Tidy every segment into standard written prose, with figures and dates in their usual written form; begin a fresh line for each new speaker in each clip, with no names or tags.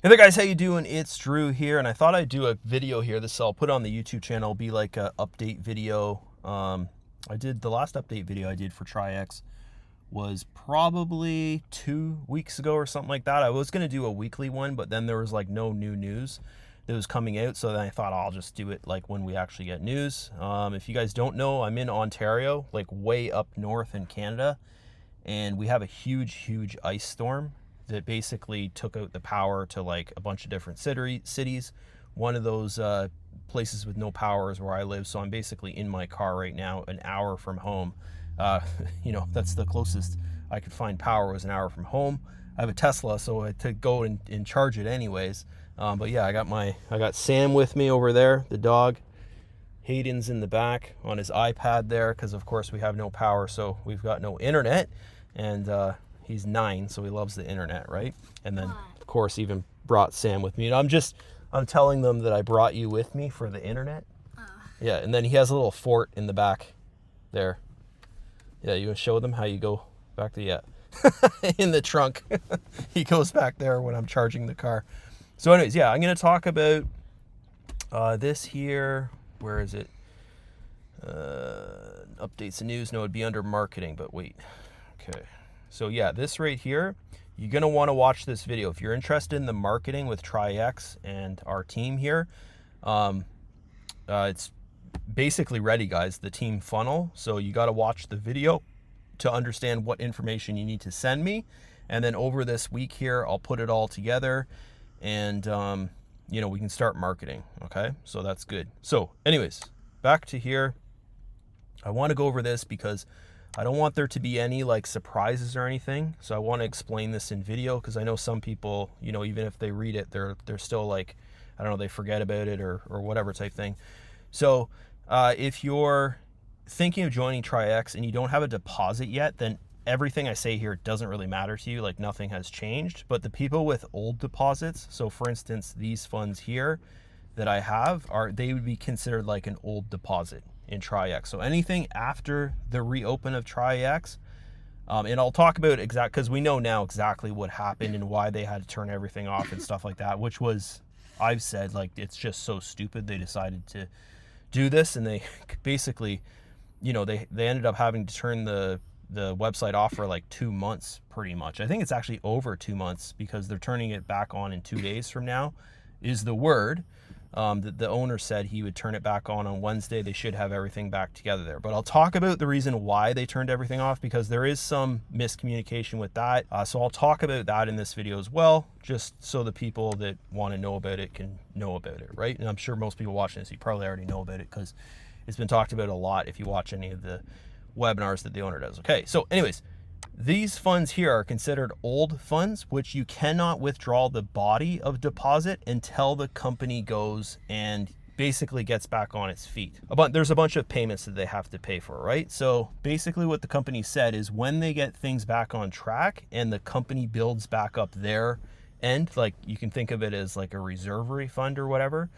Hey there guys, how you doing? It's Drew here, and I thought I'd do a video here. This I'll put on the YouTube channel. It'll be like a update video. I did the last update video I did for Traiex was probably 2 weeks ago or something like that. I was gonna do a weekly one, but then there was like no new news that was coming out, so then I thought I'll just do it like when we actually get news. If you guys don't know, I'm in Ontario, like way up north in Canada, and we have a huge ice storm that basically took out the power to like a bunch of different cities. One of those places with no power is where I live, so I'm basically in my car right now, an hour from home. That's the closest I could find power, was an hour from home. I have a Tesla, so I had to go and charge it anyways. But yeah, I got Sam with me over there, the dog. Hayden's in the back on his iPad there, because of course we have no power, so we've got no internet. And he's 9, so he loves the internet, right? And then of course even brought Sam with me. And I'm telling them that I brought you with me for the internet. Yeah, and then he has a little fort in the back there. Yeah, you want to show them how you go back to, yeah. In the trunk. He goes back there when I'm charging the car. So anyways, yeah, I'm going to talk about this here. Where is it? Updates and news. No, it'd be under marketing, but wait. Okay. So yeah, this right here, you're going to want to watch this video. If you're interested in the marketing with Traiex and our team here, it's basically ready, guys, the team funnel. So you got to watch the video to understand what information you need to send me. And then over this week here, I'll put it all together and, we can start marketing. Okay. So that's good. So anyways, back to here. I want to go over this because I don't want there to be any like surprises or anything. So I want to explain this in video, because I know some people, even if they read it, they're still like, I don't know, they forget about it or whatever type thing. So if you're thinking of joining Traiex and you don't have a deposit yet, then everything I say here doesn't really matter to you. Like nothing has changed. But the people with old deposits, so for instance, these funds here that I have, they would be considered like an old deposit in Traiex. So anything after the reopen of Traiex, and I'll talk about because we know now exactly what happened and why they had to turn everything off and stuff like that, which was, I've said, like, it's just so stupid they decided to do this. And they basically, they ended up having to turn the website off for like 2 months pretty much. I think it's actually over 2 months, because they're turning it back on in 2 days from now is the word. The owner said he would turn it back on Wednesday. They should have everything back together there. But I'll talk about the reason why they turned everything off, because there is some miscommunication with that. So I'll talk about that in this video as well, just so the people that want to know about it can know about it, right? And I'm sure most people watching this, you probably already know about it, because it's been talked about a lot if you watch any of the webinars that the owner does. Okay, so anyways, these funds here are considered old funds, which you cannot withdraw the body of deposit until the company goes and basically gets back on its feet. There's a bunch of payments that they have to pay for, right? So basically what the company said is when they get things back on track and the company builds back up their end, like you can think of it as like a reservery fund or whatever,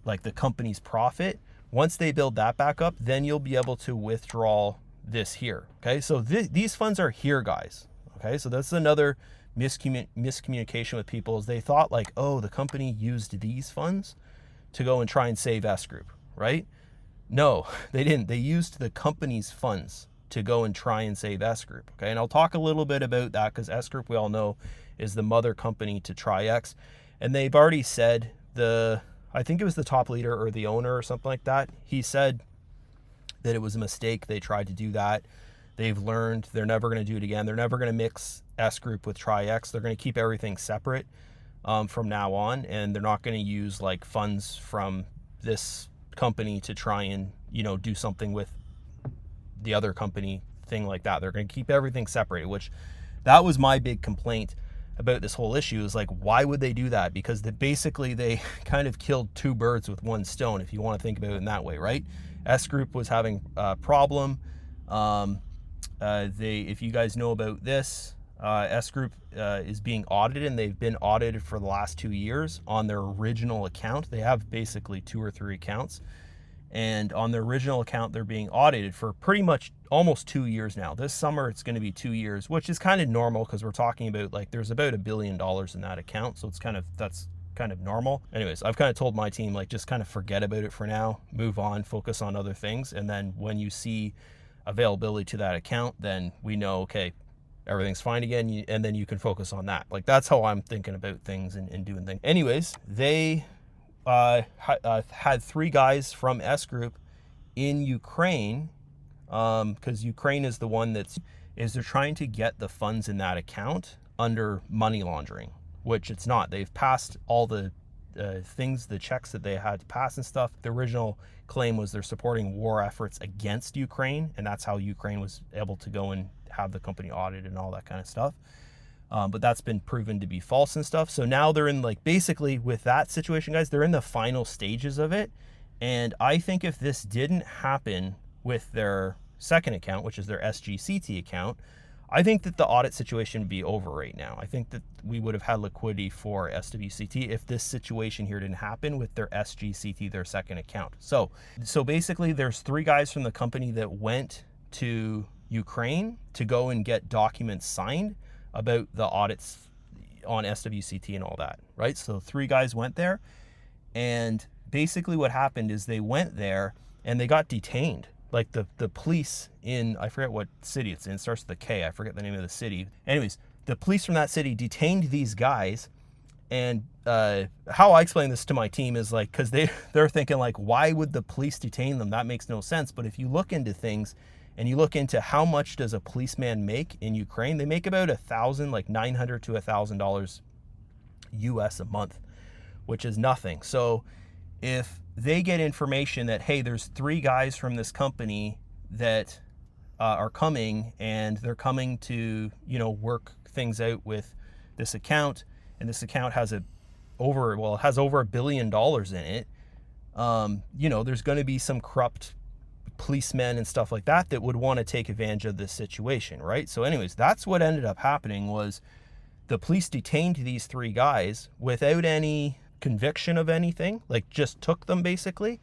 like the company's profit, once they build that back up, then you'll be able to withdraw this here. Okay, so these funds are here, guys. Okay, so that's another miscommunication with people, is they thought like, oh, the company used these funds to go and try and save S Group, right? No, they didn't. They used the company's funds to go and try and save S Group. Okay, and I'll talk a little bit about that, because S Group, we all know, is the mother company to Traiex, and they've already said, I think it was the top leader or the owner or something like that, he said that it was a mistake. They tried to do that. They've learned. They're never going to do it again. They're never going to mix S Group with Traiex. They're going to keep everything separate from now on, and they're not going to use like funds from this company to try and do something with the other company thing like that. They're going to keep everything separated, which that was my big complaint about this whole issue, is like, why would they do that? Because they kind of killed 2 birds with 1 stone, if you want to think about it in that way, right? S Group was having a problem. If you guys know about this, S Group is being audited, and they've been audited for the last 2 years on their original account. They have basically 2 or 3 accounts, And on the original account, they're being audited for pretty much almost 2 years now. This summer, it's going to be 2 years, which is kind of normal because we're talking about like there's about $1 billion in that account. So that's kind of normal. Anyways, I've kind of told my team, like, just kind of forget about it for now, move on, focus on other things. And then when you see availability to that account, then we know, okay, everything's fine again. And then you can focus on that. Like, that's how I'm thinking about things and doing things. Anyways, they had 3 guys from S Group in Ukraine, because Ukraine is the one they're trying to get the funds in that account under money laundering, which it's not. They've passed all the things, the checks that they had to pass and stuff. The original claim was they're supporting war efforts against Ukraine, and that's how Ukraine was able to go and have the company audited and all that kind of stuff. But that's been proven to be false and stuff. So now they're in, like, basically with that situation, guys, they're in the final stages of it. And I think if this didn't happen with their second account, which is their SGCT account, I think that the audit situation would be over right now. I think that we would have had liquidity for SWCT if this situation here didn't happen with their SGCT, their second account. So basically there's 3 guys from the company that went to Ukraine to go and get documents signed about the audits on SWCT and all that, right? So 3 guys went there, and basically what happened is they went there and they got detained. Like the police in, I forget what city it's in, it starts with a K, I forget the name of the city. Anyways, the police from that city detained these guys, and how I explain this to my team is like, because they're thinking like, why would the police detain them? That makes no sense. But if you look into things, and you look into how much does a policeman make in Ukraine, they make about $1,000, like $900 to $1,000 US a month, which is nothing. So if they get information that, hey, there's 3 guys from this company that are coming, and they're coming to, work things out with this account, and this account has over $1 billion in it, there's going to be some corrupt policemen and stuff like that would want to take advantage of this situation, right? So anyways, that's what ended up happening, was the police detained these 3 guys without any conviction of anything, like just took them basically.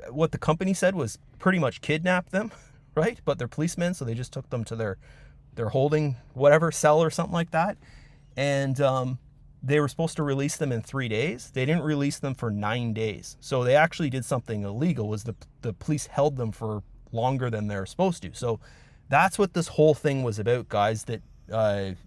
What the company said was pretty much kidnapped them, right? But they're policemen, so they just took them to their holding whatever cell or something like that. And they were supposed to release them in 3 days. They didn't release them for 9 days. So they actually did something illegal, was the police held them for longer than they're supposed to. So that's what this whole thing was about, guys, that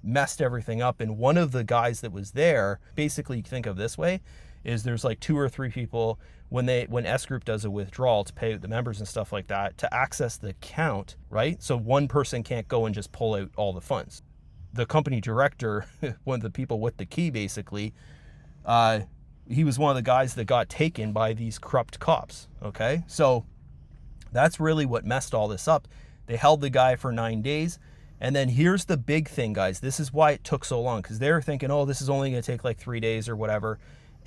messed everything up. And one of the guys that was there, basically think of this way, is there's like 2 or 3 people when S Group does a withdrawal to pay the members and stuff like that, to access the account, right? So one person can't go and just pull out all the funds. The company director, one of the people with the key, basically, he was one of the guys that got taken by these corrupt cops, okay? So that's really what messed all this up. They held the guy for 9 days. And then here's the big thing, guys. This is why it took so long, because they were thinking, oh, this is only going to take like 3 days or whatever.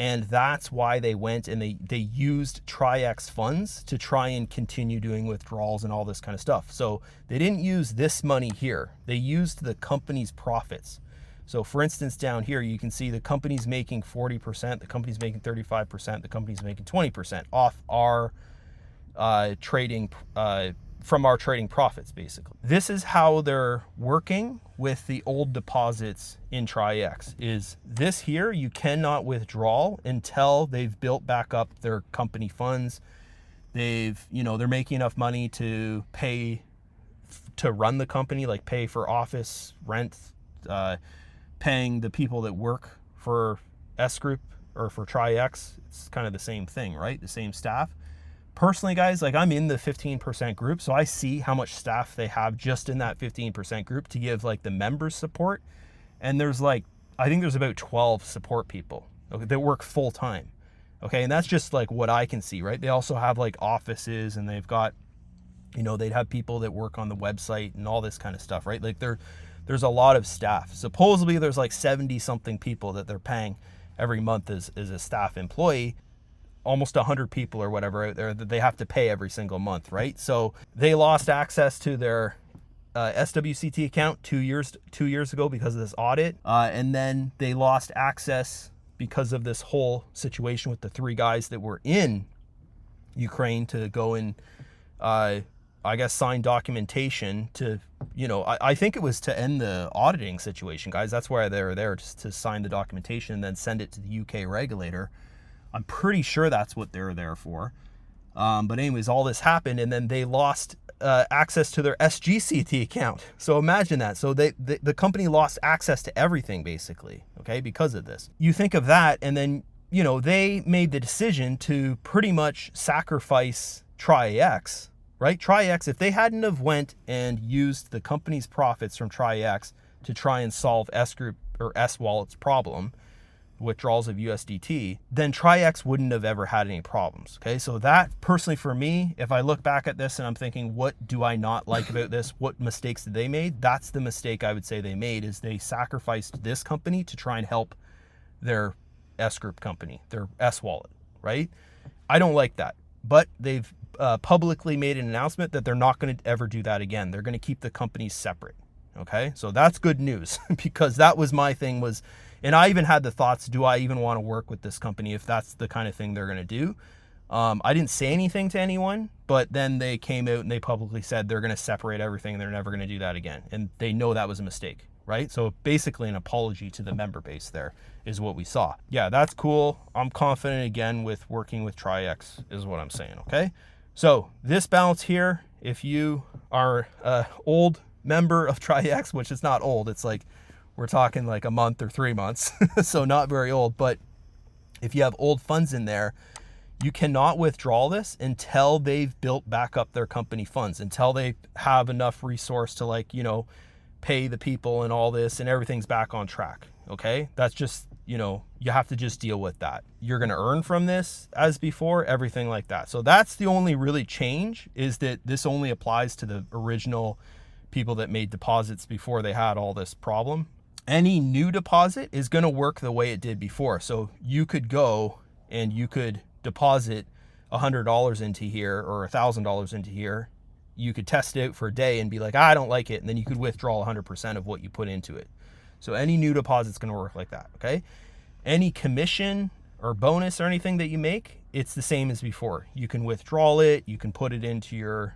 And that's why they went and they used Traiex funds to try and continue doing withdrawals and all this kind of stuff. So they didn't use this money here. They used the company's profits. So for instance, down here, you can see the company's making 40%, the company's making 35%, the company's making 20% off our trading, from our trading profits, basically. This is how they're working with the old deposits in Traiex. Is this here, you cannot withdraw until they've built back up their company funds. They're making enough money to pay to run the company, like pay for office rent, paying the people that work for S Group or for Traiex. It's kind of the same thing, right? The same staff. Personally, guys, like, I'm in the 15% group, so I see how much staff they have just in that 15% group to give like the members support. And there's like, I think there's about 12 support people, okay, that work full time. Okay. And that's just like what I can see, right? They also have like offices, and they've got, they'd have people that work on the website and all this kind of stuff, right? Like there's a lot of staff. Supposedly there's like 70 something people that they're paying every month as a staff employee. Almost 100 people or whatever out there that they have to pay every single month, right? So they lost access to their SWCT account 2 years ago because of this audit, and then they lost access because of this whole situation with the 3 guys that were in Ukraine to go and, I guess, sign documentation to, I think it was to end the auditing situation, guys. That's why they were there, just to sign the documentation and then send it to the UK regulator. I'm pretty sure that's what they're there for. But anyways, all this happened, and then they lost access to their SGCT account. So imagine that. So the company lost access to everything, basically, okay, because of this. You think of that, and then, they made the decision to pretty much sacrifice Traiex, right? Traiex, if they hadn't have went and used the company's profits from Traiex to try and solve S Group or S Wallet's problem, withdrawals of USDT, then Traiex wouldn't have ever had any problems. Okay, so that personally for me, if I look back at this and I'm thinking, what do I not like about this? What mistakes did they made? That's the mistake I would say they made, is they sacrificed this company to try and help their S Group company, their S Wallet, right? I don't like that, but they've publicly made an announcement that they're not going to ever do that again. They're going to keep the companies separate. Okay, so that's good news because that was my thing was, and I even had the thoughts, do I even want to work with this company if that's the kind of thing they're going to do? I didn't say anything to anyone, but then they came out and they publicly said they're going to separate everything and they're never going to do that again. And they know that was a mistake, right? So basically an apology to the member base there is what we saw. Yeah, that's cool. I'm confident again with working with Traiex is what I'm saying, okay? So this balance here, if you are an old member of Traiex, which is not old, it's like, we're talking like a month or 3 months, so not very old. But if you have old funds in there, you cannot withdraw this until they've built back up their company funds, until they have enough resource to pay the people and all this and everything's back on track. Okay, that's just, you have to just deal with that. You're going to earn from this as before, everything like that. So that's the only really change, is that this only applies to the original people that made deposits before they had all this problem. Any new deposit is going to work the way it did before. So you could go and you could deposit $100 into here or $1,000 into here. You could test it out for a day and be like, I don't like it. And then you could withdraw 100% of what you put into it. So any new deposit is going to work like that. Okay. Any commission or bonus or anything that you make, it's the same as before. You can withdraw it. You can put it into your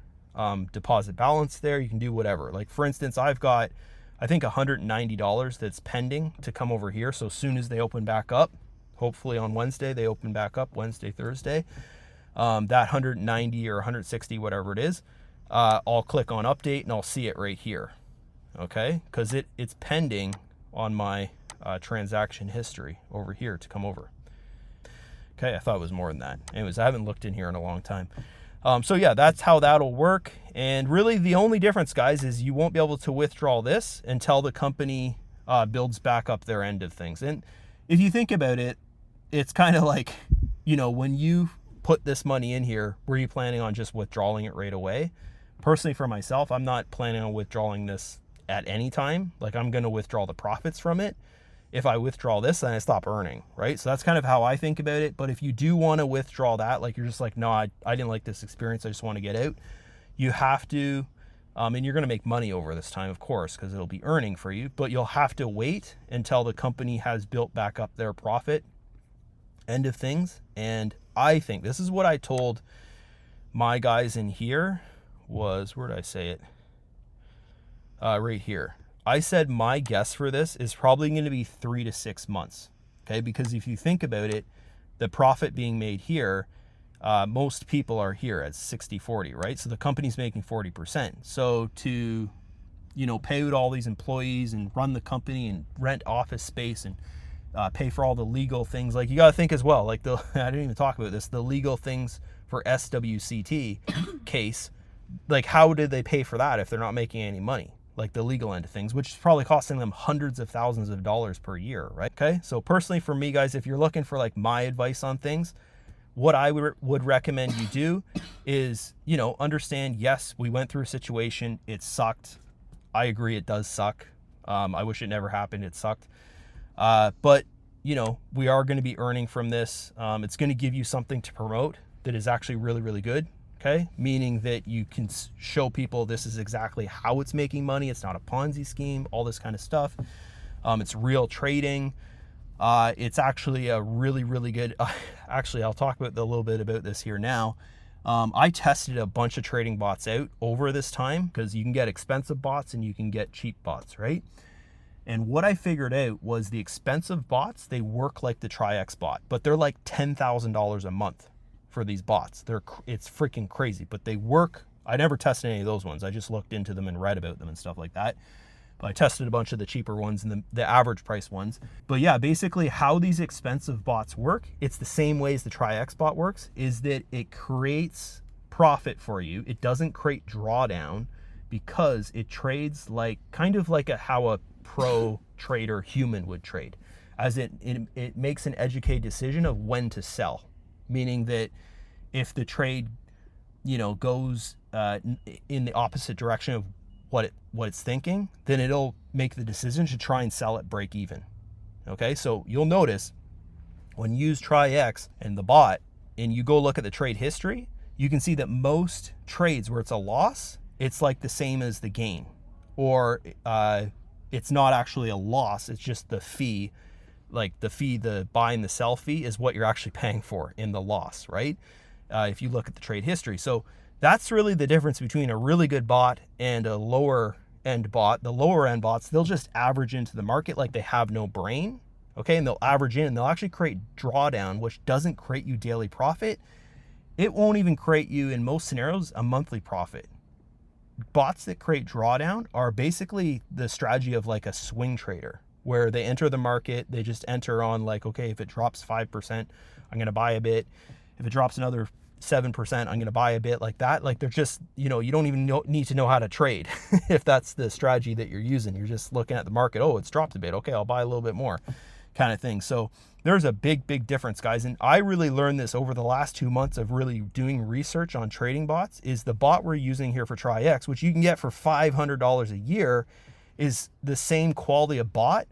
deposit balance there. You can do whatever. Like for instance, I've got, I think $190 that's pending to come over here. So as soon as they open back up, hopefully on Wednesday, they open back up Wednesday, Thursday, that 190 or 160, whatever it is, I'll click on update and I'll see it right here. Okay. Cause it's pending on my transaction history over here to come over. Okay. I thought it was more than that. Anyways, I haven't looked in here in a long time. So yeah, that's how that'll work. And really the only difference, guys, is you won't be able to withdraw this until the company builds back up their end of things. And if you think about it, it's kind of like, when you put this money in here, were you planning on just withdrawing it right away? Personally, for myself, I'm not planning on withdrawing this at any time. Like I'm going to withdraw the profits from it. If I withdraw this, then I stop earning, right? So that's kind of how I think about it. But if you do want to withdraw that, like you're just like, no, I didn't like this experience, I just want to get out, you have to, and you're going to make money over this time, of course, because it'll be earning for you, but you'll have to wait until the company has built back up their profit end of things. And I think this is what I told my guys in here was, where did I say it? Right here. I said my guess for this is probably going to be 3 to 6 months. Okay, because if you think about it, the profit being made here, most people are here at 60-40, right? So the company's making 40%. So to, pay out all these employees and run the company and rent office space and pay for all the legal things, like you got to think as well, like I didn't even talk about this, the legal things for SWCT case, like how did they pay for that if they're not making any money? Like the legal end of things, which is probably costing them hundreds of thousands of dollars per year, right? Okay, so personally for me, guys, if you're looking for like my advice on things, what I would recommend you do is, understand, yes, we went through a situation, it sucked. I agree, it does suck. I wish it never happened, it sucked. But, we are going to be earning from this. It's going to give you something to promote that is actually really, really good. Okay, meaning that you can show people this is exactly how it's making money. It's not a Ponzi scheme, all this kind of stuff. It's real trading. It's actually a really, really good, actually, I'll talk about a little bit about this here now. I tested a bunch of trading bots out over this time because you can get expensive bots and you can get cheap bots, right? And what I figured out was the expensive bots, they work like the Traiex bot, but they're like $10,000 a month for these bots. It's freaking crazy, but they work. I never tested any of those ones. I just looked into them and read about them and stuff like that. But I tested a bunch of the cheaper ones and the average price ones. But yeah, basically how these expensive bots work, it's the same way as the Traiex bot works, is that it creates profit for you. It doesn't create drawdown because it trades like kind of like how a pro trader human would trade, as it makes an educated decision of when to sell, meaning that if the trade, you know, goes in the opposite direction of what it's thinking, then it'll make the decision to try and sell at break even. Okay, so you'll notice when you use Traiex and the bot and you go look at the trade history, you can see that most trades where it's a loss, it's like the same as the gain, or it's not actually a loss, it's just the fee, like the buy and the sell fee is what you're actually paying for in the loss, right? If you look at the trade history. So that's really the difference between a really good bot and a lower end bot. The lower end bots, they'll just average into the market like they have no brain, okay? And they'll average in and they'll actually create drawdown, which doesn't create you daily profit. It won't even create you, in most scenarios, a monthly profit. Bots that create drawdown are basically the strategy of like a swing trader, where they enter the market, they just enter on like, okay, if it drops 5%, I'm going to buy a bit. If it drops another 7%, I'm going to buy a bit, like that. Like they're just, you know, you don't even need to know how to trade if that's the strategy that you're using. You're just looking at the market. Oh, it's dropped a bit. Okay, I'll buy a little bit more, kind of thing. So there's a big difference, guys. And I really learned this over the last 2 months of really doing research on trading bots. Is the bot we're using here for Traiex, which you can get for $500 a year, is the same quality of bot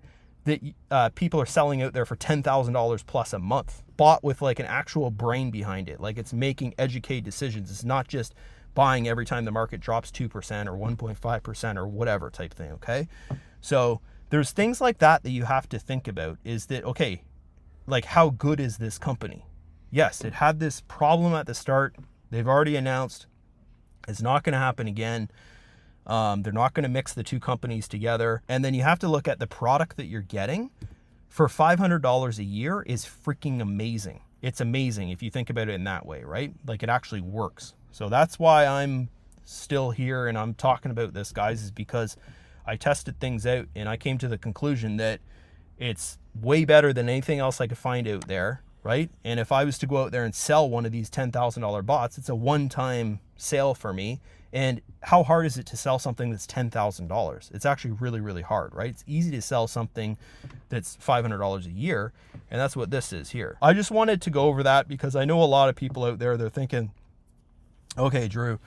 that people are selling out there for $10,000 plus a month. Bought with like an actual brain behind it. Like it's making educated decisions. It's not just buying every time the market drops 2% or 1.5% or whatever type thing, okay? So there's things like that you have to think about, is that, okay, like how good is this company? Yes, it had this problem at the start. They've already announced it's not going to happen again. They're not going to mix the two companies together. And then you have to look at the product that you're getting for $500 a year is freaking amazing. It's amazing if you think about it in that way, right? Like it actually works. So that's why I'm still here and I'm talking about this, guys, is because I tested things out and I came to the conclusion that it's way better than anything else I could find out there, right? And if I was to go out there and sell one of these $10,000 bots, it's a one-time sale for me. And how hard is it to sell something that's $10,000? It's actually really hard, right? It's easy to sell something that's $500 a year, and that's what this is here. I just wanted to go over that because I know a lot of people out there, they're thinking, okay, Drew,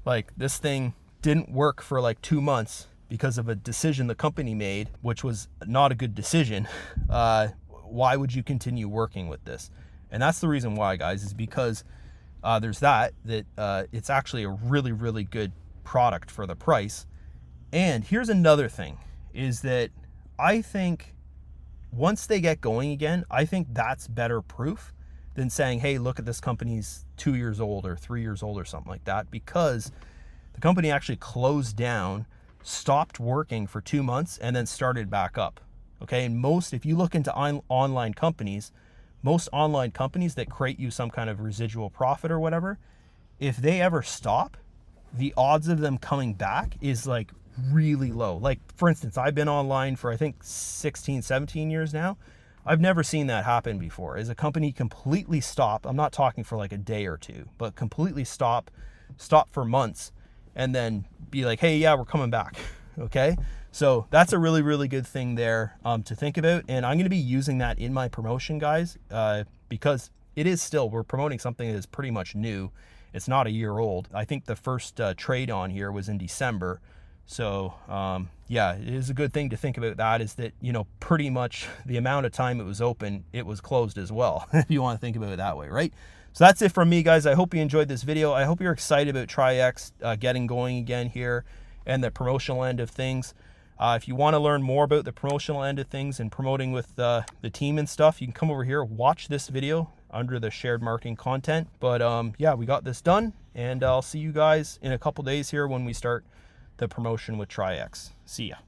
like this thing didn't work for like 2 months because of a decision the company made, which was not a good decision. Why would you continue working with this? And that's the reason why, guys, is because there's that it's actually a really good product for the price. And here's another thing, is that I think once they get going again, I think that's better proof than saying, hey, look at this company's 2 years old or 3 years old or something like that, because the company actually closed down, stopped working for 2 months, and then started back up. Okay, and if you look into online companies, most online companies that create you some kind of residual profit or whatever, if they ever stop, the odds of them coming back is like really low. Like for instance, I've been online for I think 16, 17 years now. I've never seen that happen before. As a company completely stop, I'm not talking for like a day or two, but completely stop for months and then be like, hey, yeah, we're coming back. Okay. So that's a really good thing there to think about. And I'm going to be using that in my promotion, guys, because we're promoting something that is pretty much new. It's not a year old. I think the first trade on here was in December. So yeah, it is a good thing to think about that, is that, you know, pretty much the amount of time it was open, it was closed as well, if you want to think about it that way, right? So that's it from me, guys. I hope you enjoyed this video. I hope you're excited about Traiex getting going again here and the promotional end of things. If you want to learn more about the promotional end of things and promoting with the team and stuff, you can come over here, watch this video, under the shared marketing content. But yeah, we got this done, and I'll see you guys in a couple days here when we start the promotion with Traiex. See ya.